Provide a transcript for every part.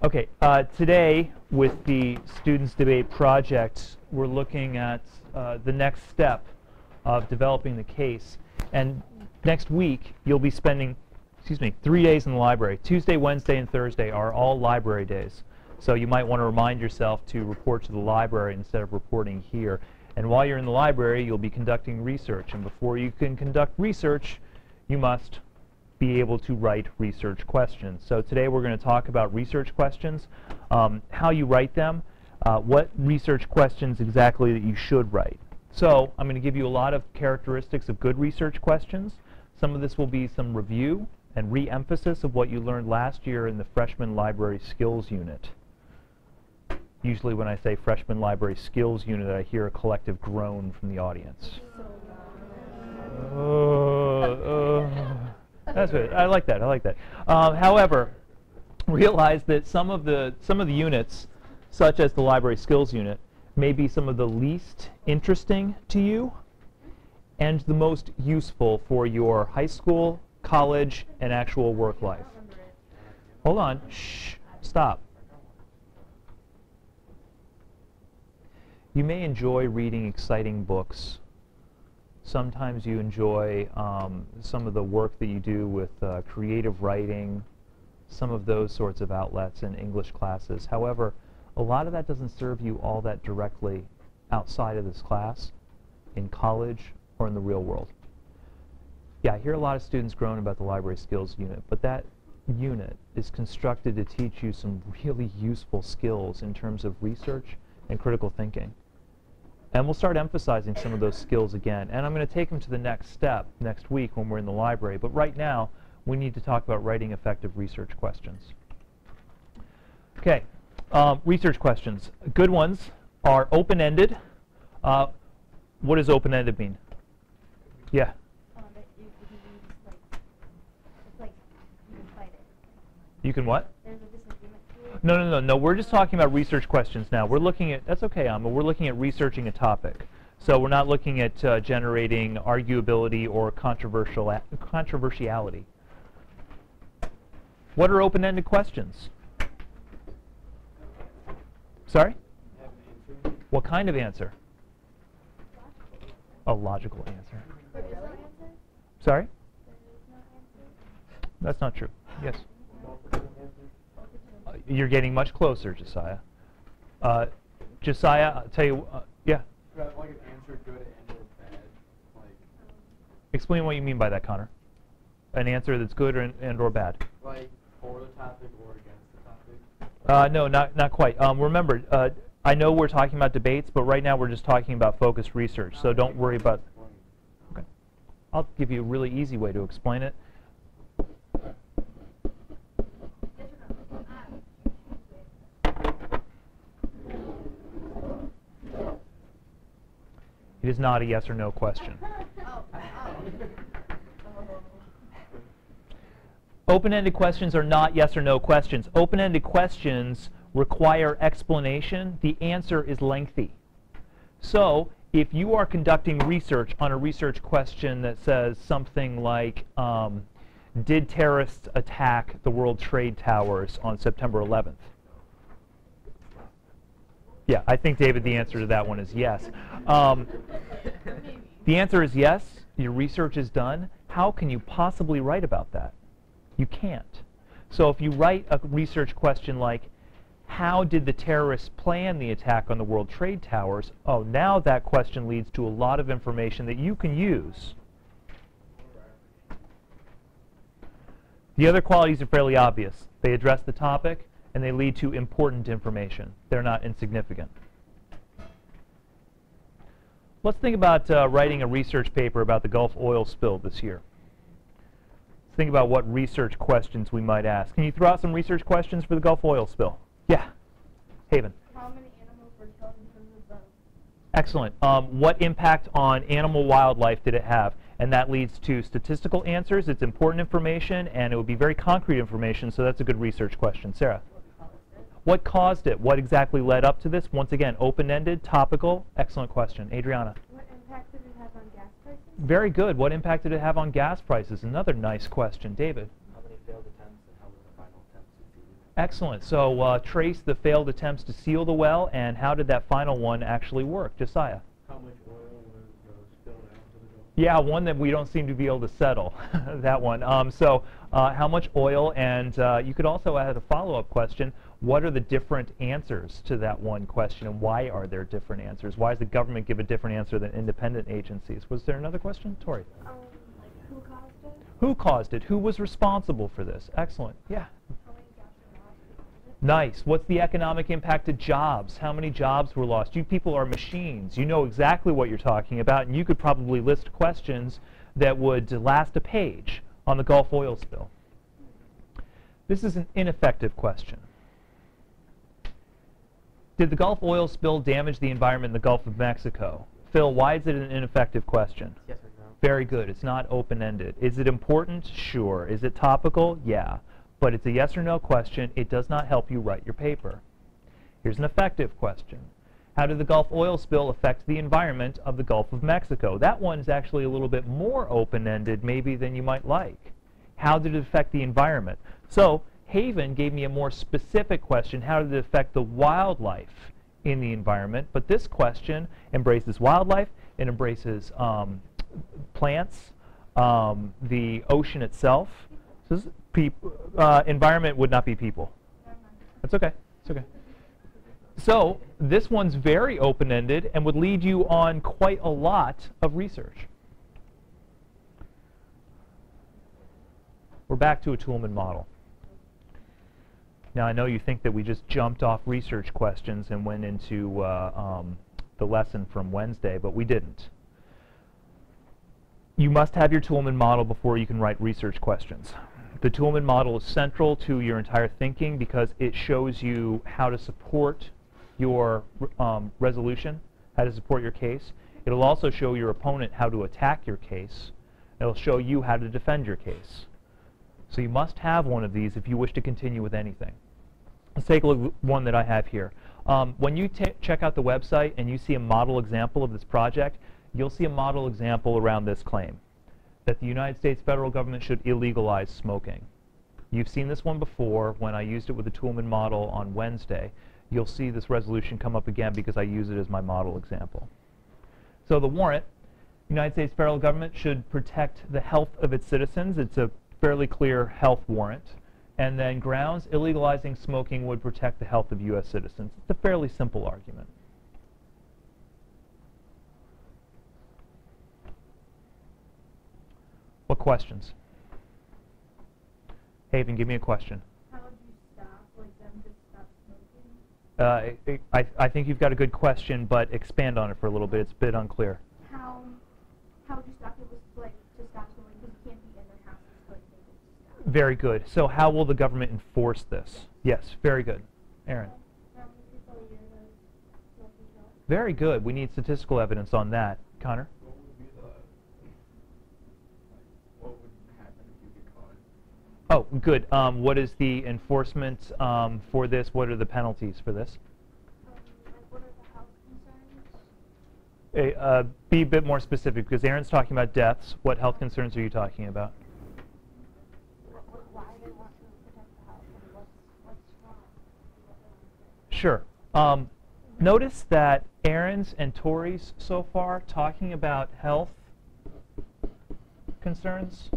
Okay, today with the Students Debate Project, we're looking at the next step of developing the case. And next week, you'll be spending, 3 days in the library. Tuesday, Wednesday, and Thursday are all library days. So you might want to remind yourself to report to the library instead of reporting here. And while you're in the library, you'll be conducting research. And before you can conduct research, you must be able to write research questions. So today we're going to talk about research questions, how you write them, what research questions exactly that you should write. So I'm going to give you a lot of characteristics of good research questions. Some of this will be some review and re-emphasis of what you learned last year in the Freshman Library Skills Unit. Usually when I say Freshman Library Skills Unit, I hear a collective groan from the audience. That's good. I like that. I like that. However, realize that some of the units, such as the Library Skills Unit, may be some of the least interesting to you and the most useful for your high school, college, and actual work life. Hold on. Shh. Stop. You may enjoy reading exciting books. Sometimes you enjoy some of the work that you do with creative writing, some of those sorts of outlets in English classes. However, a lot of that doesn't serve you all that directly outside of this class, in college, or in the real world. Yeah, I hear a lot of students groan about the Library Skills Unit, but that unit is constructed to teach you some really useful skills in terms of research and critical thinking. And we'll start emphasizing some of those skills again. And I'm going to take them to the next step next week when we're in the library. But right now, we need to talk about writing effective research questions. Okay, research questions. Good ones are open-ended. What does open-ended mean? Yeah? You can what? No, we're just talking about research questions now. We're looking at, that's okay, Amma, we're looking at researching a topic. So we're not looking at generating arguability or controversiality. What are open-ended questions? Sorry? What kind of answer? A logical answer. Sorry? That's not true. Yes? You're getting much closer, Josiah. Josiah, I'll tell you, yeah? Like an answer good and or bad. Like, explain what you mean by that, Connor. An answer that's good and or bad. Like for the topic or against the topic? No, not quite. Remember, I know we're talking about debates, but right now we're just talking about focused research, so don't worry about... Okay. I'll give you a really easy way to explain it. It is not a yes or no question. Open-ended questions are not yes or no questions. Open-ended questions require explanation. The answer is lengthy. So if you are conducting research on a research question that says something like, did terrorists attack the World Trade Towers on September 11th? Yeah, I think, David, the answer to that one is yes. The answer is yes. Your research is done. How can you possibly write about that? You can't. So if you write a research question like, how did the terrorists plan the attack on the World Trade Towers? Oh, now that question leads to a lot of information that you can use. The other qualities are fairly obvious. They address the topic, and they lead to important information. They're not insignificant. Let's think about writing a research paper about the Gulf oil spill this year. Let's think about what research questions we might ask. Can you throw out some research questions for the Gulf oil spill? Yeah. Haven. How many animals were killed in terms of both? Excellent. What impact on animal wildlife did it have? And that leads to statistical answers. It's important information, and it would be very concrete information, so that's a good research question. Sarah? What caused it? What exactly led up to this? Once again, open-ended, topical, excellent question. Adriana? What impact did it have on gas prices? Very good. What impact did it have on gas prices? Another nice question. David? How many failed attempts and how was the final attempt succeeded? Excellent. So trace the failed attempts to seal the well, and how did that final one actually work? Josiah? How much oil was spilled out into the Gulf? Yeah, one that we don't seem to be able to settle, that one. How much oil, and you could also add a follow-up question. What are the different answers to that one question, and why are there different answers? Why does the government give a different answer than independent agencies? Was there another question? Tori? Like who caused it? Who caused it? Who was responsible for this? Excellent. Yeah. How many jobs were lost because of it? Nice. What's the economic impact to jobs? How many jobs were lost? You people are machines. You know exactly what you're talking about, and you could probably list questions that would last a page on the Gulf oil spill. This is an ineffective question. Did the Gulf oil spill damage the environment in the Gulf of Mexico? Phil, why is it an ineffective question? Yes or no? Very good. It's not open-ended. Is it important? Sure. Is it topical? Yeah. But it's a yes or no question. It does not help you write your paper. Here's an effective question. How did the Gulf oil spill affect the environment of the Gulf of Mexico? That one is actually a little bit more open-ended maybe than you might like. How did it affect the environment? So Haven gave me a more specific question. How did it affect the wildlife in the environment? But this question embraces wildlife. It embraces plants, the ocean itself. So this environment would not be people. That's okay. It's okay. So this one's very open-ended and would lead you on quite a lot of research. We're back to a Toulmin model. Now I know you think that we just jumped off research questions and went into the lesson from Wednesday, but we didn't. You must have your Toulmin model before you can write research questions. The Toulmin model is central to your entire thinking because it shows you how to support your resolution, how to support your case. It'll also show your opponent how to attack your case. It'll show you how to defend your case. So you must have one of these if you wish to continue with anything. Let's take a look at one that I have here. When you check out the website and you see a model example of this project, you'll see a model example around this claim, that the United States federal government should illegalize smoking. You've seen this one before when I used it with the Toulmin model on Wednesday. You'll see this resolution come up again because I use it as my model example. So the warrant, United States federal government should protect the health of its citizens. It's a fairly clear health warrant. And then grounds, illegalizing smoking would protect the health of U.S. citizens. It's a fairly simple argument. What questions? Haven, give me a question. How would you stop them to stop smoking? I think you've got a good question, but expand on it for a little bit. It's a bit unclear. How would you stop people to stop smoking because you can't be in their houses to make them to stop? Very good. So how will the government enforce this? Yes, very good. Aaron. How many people a year does smoking kill? Very good. We need statistical evidence on that. Connor? What would happen if you get caught? Oh, good. What is the enforcement for this? What are the penalties for this? What are the health concerns? Be a bit more specific, because Aaron's talking about deaths. What health concerns are you talking about? Why they want to protect the health and what's wrong? Sure. Notice that Aaron's and Tori's so far talking about health concerns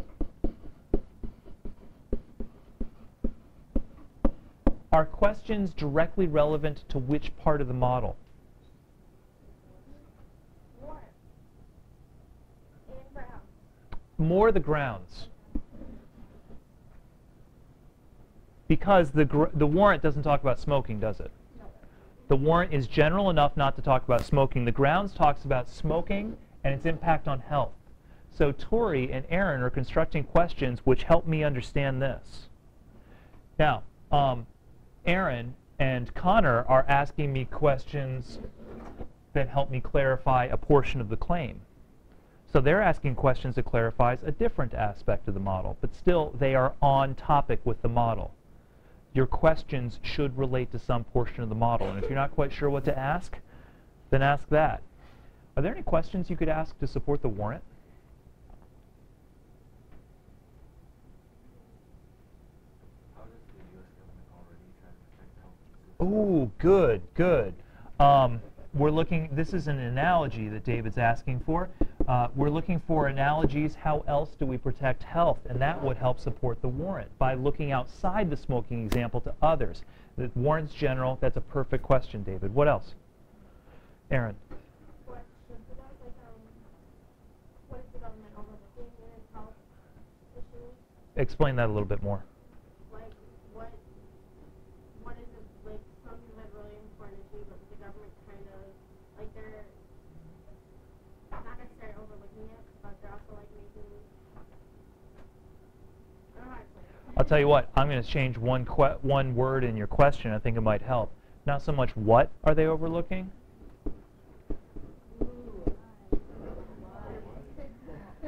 are questions directly relevant to which part of the model? Warrant. And Brown. More the grounds. Because the warrant doesn't talk about smoking, does it? No. The warrant is general enough not to talk about smoking. The grounds talks about smoking and its impact on health. So Tori and Aaron are constructing questions which help me understand this. Now, Aaron and Connor are asking me questions that help me clarify a portion of the claim. So they're asking questions that clarifies a different aspect of the model, but still they are on topic with the model. Your questions should relate to some portion of the model, and if you're not quite sure what to ask, then ask that. Are there any questions you could ask to support the warrant? How does the U.S. government already Ooh, good, good. We're looking, this is an analogy that David's asking for. We're looking for analogies, how else do we protect health? And that would help support the warrant by looking outside the smoking example to others. The warrant's general, that's a perfect question, David. What else? Aaron. What should the what is the government overlooking in its health issues? Explain that a little bit more. Like, what is it, like, something that's really important issue, but the government kind of, like, they're not necessarily overlooking it, but they're also, like, making, I don't know how to explain it. I'll tell you what, I'm going to change one word in your question. I think it might help. Not so much what are they overlooking?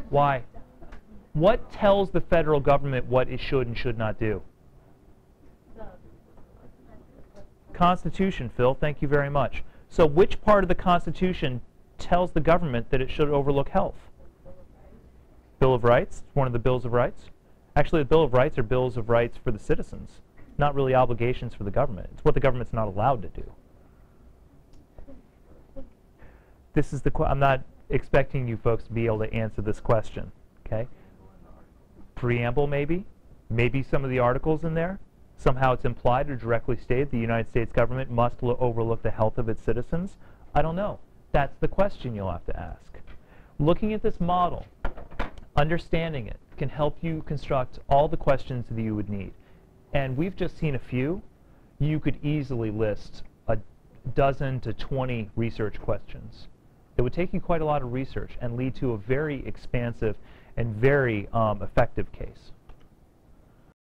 Why? What tells the federal government what it should and should not do? Constitution, Phil. Thank you very much. So which part of the Constitution tells the government that it should overlook health? Bill of Rights? One of the Bills of Rights? Actually, the Bill of Rights are bills of rights for the citizens, not really obligations for the government. It's what the government's not allowed to do. This is the I'm not expecting you folks to be able to answer this question, okay? Preamble, maybe? Maybe some of the articles in there? Somehow it's implied or directly stated the United States government must overlook the health of its citizens? I don't know. That's the question you'll have to ask. Looking at this model, understanding it, can help you construct all the questions that you would need. And we've just seen a few. You could easily list a dozen to 20 research questions. It would take you quite a lot of research and lead to a very expansive and very effective case.